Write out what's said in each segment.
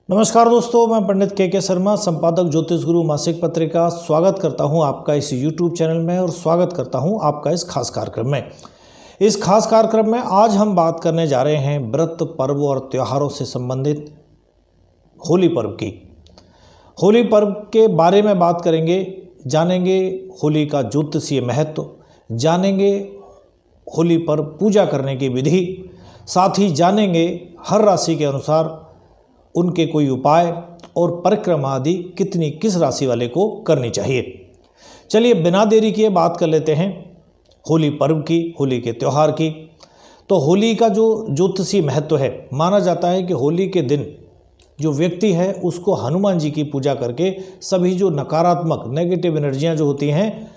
नमस्कार दोस्तों, मैं पंडित के शर्मा, संपादक ज्योतिष गुरु मासिक पत्रिका, स्वागत करता हूं आपका इस YouTube चैनल में और स्वागत करता हूं आपका इस खास कार्यक्रम में। इस खास कार्यक्रम में आज हम बात करने जा रहे हैं व्रत, पर्व और त्योहारों से संबंधित होली पर्व की। होली पर्व के बारे में बात करेंगे, जानेंगे होली का ज्योतिषीय महत्व, जानेंगे होली पर्व पूजा करने की विधि, साथ ही जानेंगे हर राशि के अनुसार उनके कोई उपाय और परिक्रमा आदि किस राशि वाले को करनी चाहिए। चलिए बिना देरी किए बात कर लेते हैं होली पर्व की, होली के त्यौहार की। तो होली का जो ज्योतिषीय महत्व है, माना जाता है कि होली के दिन जो व्यक्ति है उसको हनुमान जी की पूजा करके सभी जो नकारात्मक नेगेटिव एनर्जियां जो होती हैं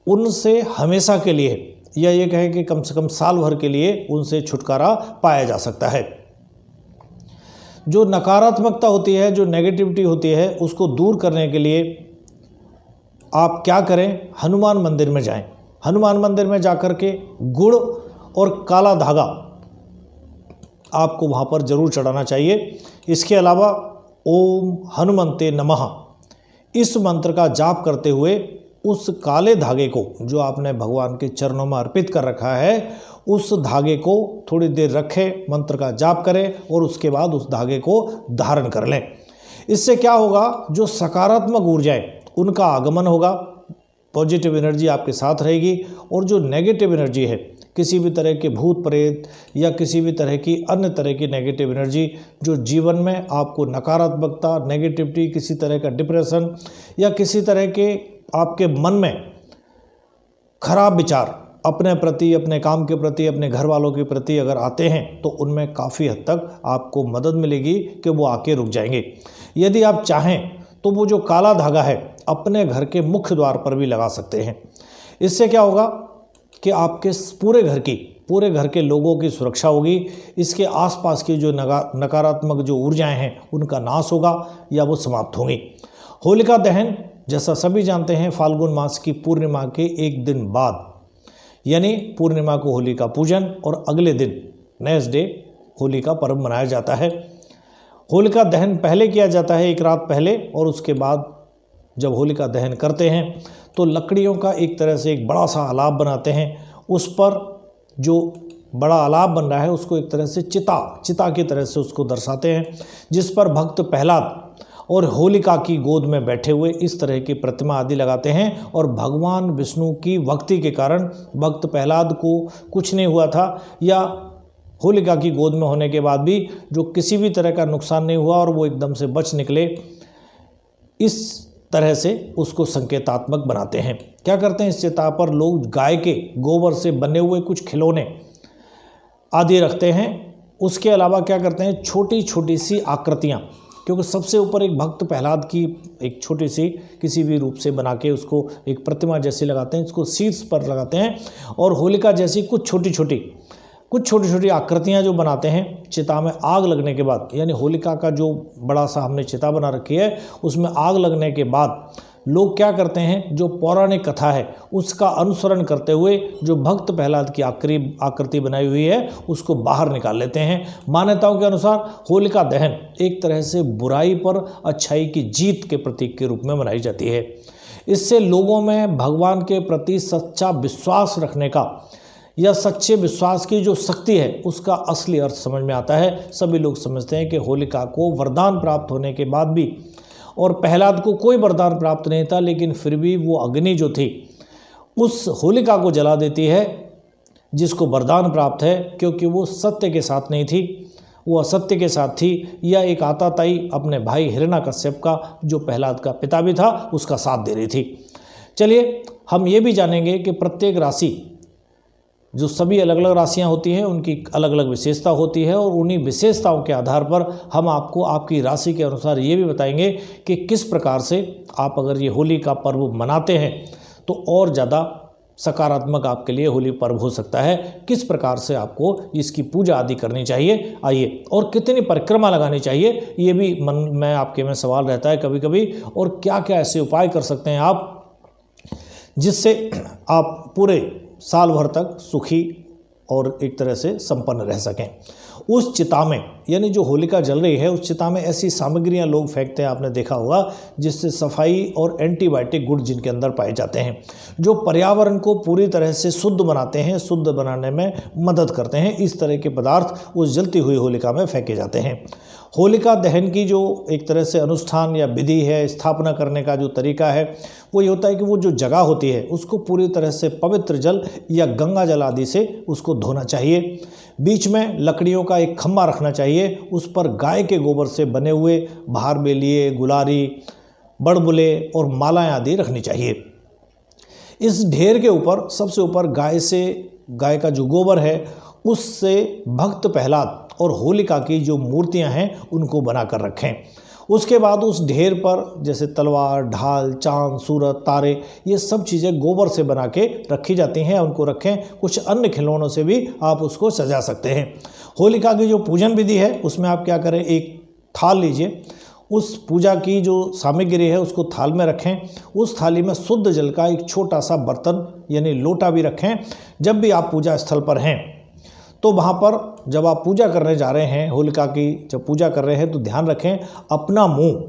उनसे हमेशा के लिए, या ये कहें कि कम से कम साल भर के लिए उनसे छुटकारा पाया जा सकता है। जो नकारात्मकता होती है, जो नेगेटिविटी होती है, उसको दूर करने के लिए आप क्या करें, हनुमान मंदिर में जाएं। हनुमान मंदिर में जाकर के गुड़ और काला धागा आपको वहाँ पर जरूर चढ़ाना चाहिए। इसके अलावा ओम हनुमंते नमः इस मंत्र का जाप करते हुए उस काले धागे को जो आपने भगवान के चरणों में अर्पित कर रखा है, उस धागे को थोड़ी देर रखें, मंत्र का जाप करें और उसके बाद उस धागे को धारण कर लें। इससे क्या होगा, जो सकारात्मक ऊर्जाएं उनका आगमन होगा, पॉजिटिव एनर्जी आपके साथ रहेगी, और जो नेगेटिव एनर्जी है, किसी भी तरह के भूत प्रेत या किसी भी तरह की अन्य तरह की नेगेटिव एनर्जी जो जीवन में आपको नकारात्मकता, नेगेटिविटी, किसी तरह का डिप्रेशन या किसी तरह के आपके मन में खराब विचार अपने प्रति, अपने काम के प्रति, अपने घर वालों के प्रति अगर आते हैं तो उनमें काफ़ी हद तक आपको मदद मिलेगी कि वो आके रुक जाएंगे। यदि आप चाहें तो वो जो काला धागा है अपने घर के मुख्य द्वार पर भी लगा सकते हैं। इससे क्या होगा कि आपके पूरे घर के लोगों की सुरक्षा होगी। इसके आसपास की जो नकारात्मक जो ऊर्जाएं हैं उनका नाश होगा या वो समाप्त होंगी। होलिका दहन जैसा सभी जानते हैं फाल्गुन मास की पूर्णिमा के एक दिन बाद, यानी पूर्णिमा को होली का पूजन और अगले दिन नेक्स्ट डे होली का पर्व मनाया जाता है। होलिका दहन पहले किया जाता है, एक रात पहले, और उसके बाद जब होलिका दहन करते हैं तो लकड़ियों का एक तरह से एक बड़ा सा अलाव बनाते हैं। उस पर जो बड़ा अलाव बन रहा है उसको एक तरह से चिता की तरह से उसको दर्शाते हैं, जिस पर भक्त प्रहलाद और होलिका की गोद में बैठे हुए इस तरह की प्रतिमा आदि लगाते हैं। और भगवान विष्णु की भक्ति के कारण भक्त प्रहलाद को कुछ नहीं हुआ था, या होलिका की गोद में होने के बाद भी जो किसी भी तरह का नुकसान नहीं हुआ और वो एकदम से बच निकले। इस तरह से उसको संकेतात्मक बनाते हैं। क्या करते हैं, इस चिता पर लोग गाय के गोबर से बने हुए कुछ खिलौने आदि रखते हैं। उसके अलावा क्या करते हैं, छोटी छोटी सी आकृतियाँ, क्योंकि सबसे ऊपर एक भक्त प्रहलाद की एक छोटी सी किसी भी रूप से बना के उसको एक प्रतिमा जैसी लगाते हैं, इसको शीर्ष पर लगाते हैं, और होलिका जैसी कुछ छोटी छोटी आकृतियां जो बनाते हैं चिता में आग लगने के बाद, यानी होलिका का जो बड़ा सा हमने चिता बना रखी है उसमें आग लगने के बाद लोग क्या करते हैं, जो पौराणिक कथा है उसका अनुसरण करते हुए जो भक्त प्रहलाद की आकृति बनाई हुई है उसको बाहर निकाल लेते हैं। मान्यताओं के अनुसार होलिका दहन एक तरह से बुराई पर अच्छाई की जीत के प्रतीक के रूप में मनाई जाती है। इससे लोगों में भगवान के प्रति सच्चा विश्वास रखने का या सच्चे विश्वास की जो शक्ति है उसका असली अर्थ समझ में आता है। सभी लोग समझते हैं कि होलिका को वरदान प्राप्त होने के बाद भी, और प्रहलाद को कोई वरदान प्राप्त नहीं था, लेकिन फिर भी वो अग्नि जो थी उस होलिका को जला देती है जिसको वरदान प्राप्त है, क्योंकि वो सत्य के साथ नहीं थी, वो असत्य के साथ थी, या एक आताताई अपने भाई हिरण्याकश्यप का, जो प्रहलाद का पिता भी था, उसका साथ दे रही थी। चलिए हम ये भी जानेंगे कि प्रत्येक राशि, जो सभी अलग अलग राशियां होती हैं, उनकी अलग अलग विशेषता होती है, और उन्हीं विशेषताओं के आधार पर हम आपको आपकी राशि के अनुसार ये भी बताएंगे कि किस प्रकार से आप अगर ये होली का पर्व मनाते हैं तो और ज़्यादा सकारात्मक आपके लिए होली पर्व हो सकता है। किस प्रकार से आपको इसकी पूजा आदि करनी चाहिए, आइए, और कितनी परिक्रमा लगानी चाहिए ये भी मन में आपके में सवाल रहता है कभी कभी, और क्या क्या ऐसे उपाय कर सकते हैं आप जिससे आप पूरे साल भर तक सुखी और एक तरह से संपन्न रह सकें। उस चिता में, यानी जो होलिका जल रही है उस चिता में ऐसी सामग्रियां लोग फेंकते हैं, आपने देखा होगा, जिससे सफाई और एंटीबायोटिक गुण जिनके अंदर पाए जाते हैं, जो पर्यावरण को पूरी तरह से शुद्ध बनाते हैं, शुद्ध बनाने में मदद करते हैं। इस तरह के पदार्थ उस जलती हुई होलिका में फेंके जाते हैं। होलिका दहन की जो एक तरह से अनुष्ठान या विधि है, स्थापना करने का जो तरीका है, वो ये होता है कि वो जो जगह होती है उसको पूरी तरह से पवित्र जल या गंगा जल आदि से उसको धोना चाहिए। बीच में लकड़ियों का एक खम्भा रखना चाहिए, उस पर गाय के गोबर से बने हुए भार बेलिए, गुलारी, बड़बुले और मालाएं आदि रखनी चाहिए। इस ढेर के ऊपर सबसे ऊपर गाय का जो गोबर है उससे भक्त प्रहलाद और होलिका की जो मूर्तियां हैं उनको बनाकर रखें। उसके बाद उस ढेर पर जैसे तलवार, ढाल, चांद, सूरज, तारे, ये सब चीज़ें गोबर से बना के रखी जाती हैं, उनको रखें। कुछ अन्य खिलौनों से भी आप उसको सजा सकते हैं। होलिका की जो पूजन विधि है उसमें आप क्या करें, एक थाल लीजिए, उस पूजा की जो सामग्री है उसको थाल में रखें। उस थाली में शुद्ध जल का एक छोटा सा बर्तन यानी लोटा भी रखें। जब भी आप पूजा स्थल पर हैं तो वहाँ पर जब आप पूजा करने जा रहे हैं, होलिका की जब पूजा कर रहे हैं, तो ध्यान रखें अपना मुंह,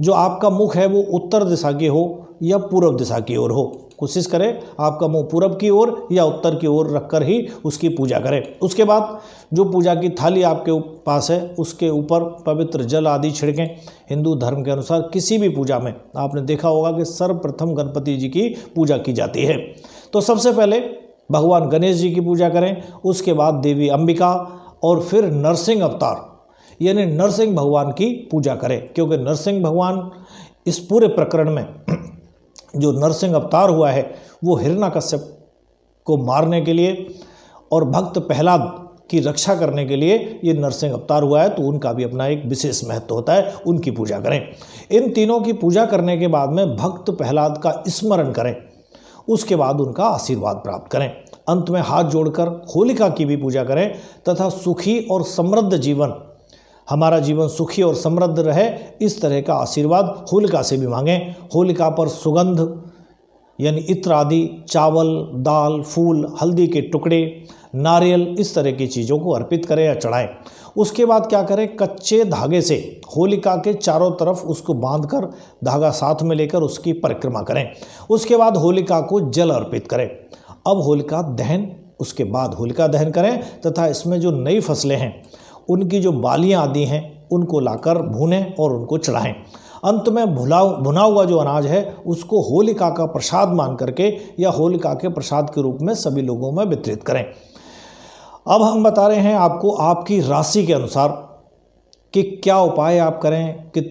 जो आपका मुख है वो उत्तर दिशा की हो या पूर्व दिशा की ओर हो। कोशिश करें आपका मुंह पूरब की ओर या उत्तर की ओर रखकर ही उसकी पूजा करें। उसके बाद जो पूजा की थाली आपके पास है उसके ऊपर पवित्र जल आदि छिड़कें। हिंदू धर्म के अनुसार किसी भी पूजा में आपने देखा होगा कि सर्वप्रथम गणपति जी की पूजा की जाती है। तो सबसे पहले भगवान गणेश जी की पूजा करें, उसके बाद देवी अंबिका और फिर नरसिंह अवतार यानी नरसिंह भगवान की पूजा करें, क्योंकि नरसिंह भगवान इस पूरे प्रकरण में जो नरसिंह अवतार हुआ है वो हिरण्यकश्यप को मारने के लिए और भक्त प्रहलाद की रक्षा करने के लिए ये नरसिंह अवतार हुआ है, तो उनका भी अपना एक विशेष महत्व होता है, उनकी पूजा करें। इन तीनों की पूजा करने के बाद में भक्त प्रहलाद का स्मरण करें, उसके बाद उनका आशीर्वाद प्राप्त करें। अंत में हाथ जोड़कर होलिका की भी पूजा करें तथा सुखी और समृद्ध जीवन, हमारा जीवन सुखी और समृद्ध रहे, इस तरह का आशीर्वाद होलिका से भी मांगें। होलिका पर सुगंध यानी इत्र आदि, चावल, दाल, फूल, हल्दी के टुकड़े, नारियल, इस तरह की चीज़ों को अर्पित करें या चढ़ाएं। उसके बाद क्या करें, कच्चे धागे से होलिका के चारों तरफ उसको बांधकर धागा साथ में लेकर उसकी परिक्रमा करें। उसके बाद होलिका को जल अर्पित करें। अब होलिका दहन, उसके बाद होलिका दहन करें तथा इसमें जो नई फसलें हैं उनकी जो बालियां आदि हैं उनको लाकर भूनें और उनको चढ़ाएं। अंत में भुना हुआ जो अनाज है उसको होलिका का प्रसाद मान करके या होलिका के प्रसाद के रूप में सभी लोगों में वितरित करें। अब हम बता रहे हैं आपको आपकी राशि के अनुसार कि क्या उपाय आप करें, कि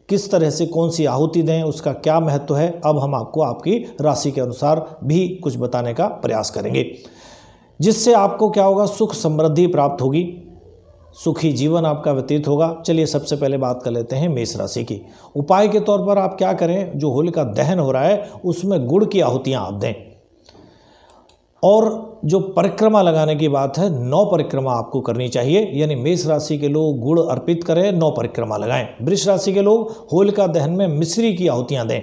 किस तरह से कौन सी आहुति दें, उसका क्या महत्व है। अब हम आपको आपकी राशि के अनुसार भी कुछ बताने का प्रयास करेंगे, जिससे आपको क्या होगा, सुख समृद्धि प्राप्त होगी, सुखी जीवन आपका व्यतीत होगा। चलिए सबसे पहले बात कर लेते हैं मेष राशि की। उपाय के तौर पर आप क्या करें, जो होलिका दहन हो रहा है उसमें गुड़ की आहुतियाँ आप दें। और जो परिक्रमा लगाने की बात है, 9 परिक्रमा आपको करनी चाहिए, यानी मेष राशि के लोग गुड़ अर्पित करें, 9 परिक्रमा लगाएं। वृष राशि के लोग होलिका दहन में मिश्री की आहुतियाँ दें,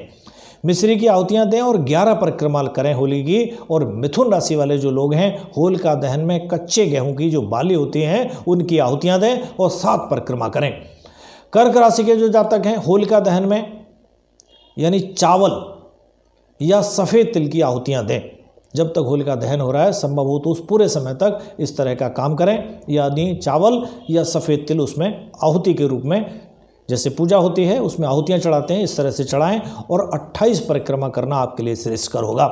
मिश्री की आहुतियाँ दें और 11 परिक्रमा करें होली की। और मिथुन राशि वाले जो लोग हैं होलिका दहन में कच्चे गेहूं की जो बाली होती हैं उनकी आहुतियाँ दें और 7 परिक्रमा करें। कर्क राशि के जो जातक हैं होलिका दहन में यानी चावल या सफ़ेद तिल की आहुतियाँ दें। जब तक होलिका दहन हो रहा है संभव हो तो उस पूरे समय तक इस तरह का काम करें, यानी चावल या सफ़ेद तिल उसमें आहुति के रूप में, जैसे पूजा होती है उसमें आहुतियाँ चढ़ाते हैं, इस तरह से चढ़ाएं। और 28 परिक्रमा करना आपके लिए श्रेयस्कर होगा।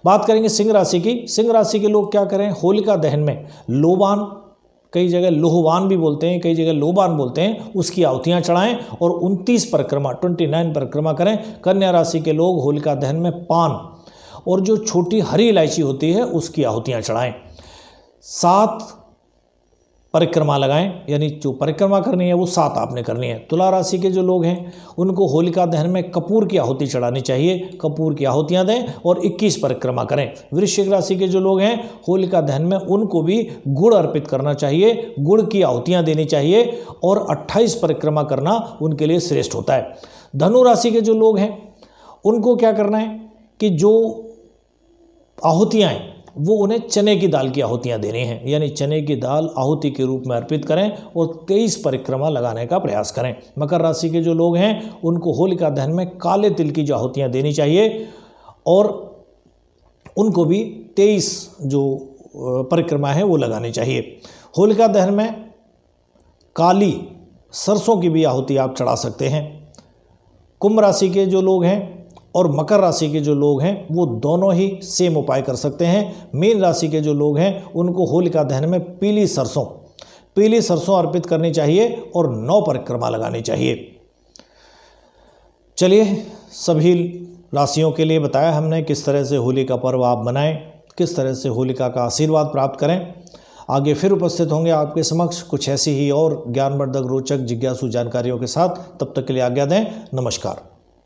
बात करेंगे सिंह राशि की। सिंह राशि के लोग क्या करें, होलिका दहन में लोबान, कई जगह लोहवान भी बोलते हैं, कई जगह लोबान बोलते हैं, उसकी आहुतियाँ चढ़ाएं और 29 परिक्रमा 29 परिक्रमा करें। कन्या राशि के लोग होलिका दहन में पान और जो छोटी हरी इलायची होती है उसकी आहुतियाँ चढ़ाएं। 7 परिक्रमा लगाएं, यानी जो परिक्रमा करनी है वो 7 आपने करनी है। तुला राशि के जो लोग हैं उनको होलिका दहन में कपूर की आहुति चढ़ानी चाहिए, कपूर की आहुतियाँ दें और 21 परिक्रमा करें। वृश्चिक राशि के जो लोग हैं होलिका दहन में उनको भी गुड़ अर्पित करना चाहिए, गुड़ की आहुतियाँ देनी चाहिए और 28 परिक्रमा करना उनके लिए श्रेष्ठ होता है। धनु राशि के जो लोग हैं उनको क्या करना है कि जो आहुतियाँ हैं वो उन्हें चने की दाल की आहुतियाँ देनी हैं, यानी चने की दाल आहुति के रूप में अर्पित करें और 23 परिक्रमा लगाने का प्रयास करें। मकर राशि के जो लोग हैं उनको होलिका दहन में काले तिल की जो आहुतियाँ देनी चाहिए और उनको भी 23 जो परिक्रमा है वो लगानी चाहिए। होलिका दहन में काली सरसों की भी आहुति आप चढ़ा सकते हैं। कुंभ राशि के जो लोग हैं और मकर राशि के जो लोग हैं वो दोनों ही सेम उपाय कर सकते हैं। मीन राशि के जो लोग हैं उनको होलिका दहन में पीली सरसों अर्पित करनी चाहिए और 9 परिक्रमा लगानी चाहिए। चलिए, सभी राशियों के लिए बताया हमने किस तरह से होली का पर्व आप मनाएं, किस तरह से होलिका का आशीर्वाद प्राप्त करें। आगे फिर उपस्थित होंगे आपके समक्ष कुछ ऐसी ही और ज्ञानवर्धक, रोचक, जिज्ञासु जानकारियों के साथ। तब तक के लिए आज्ञा दें। नमस्कार।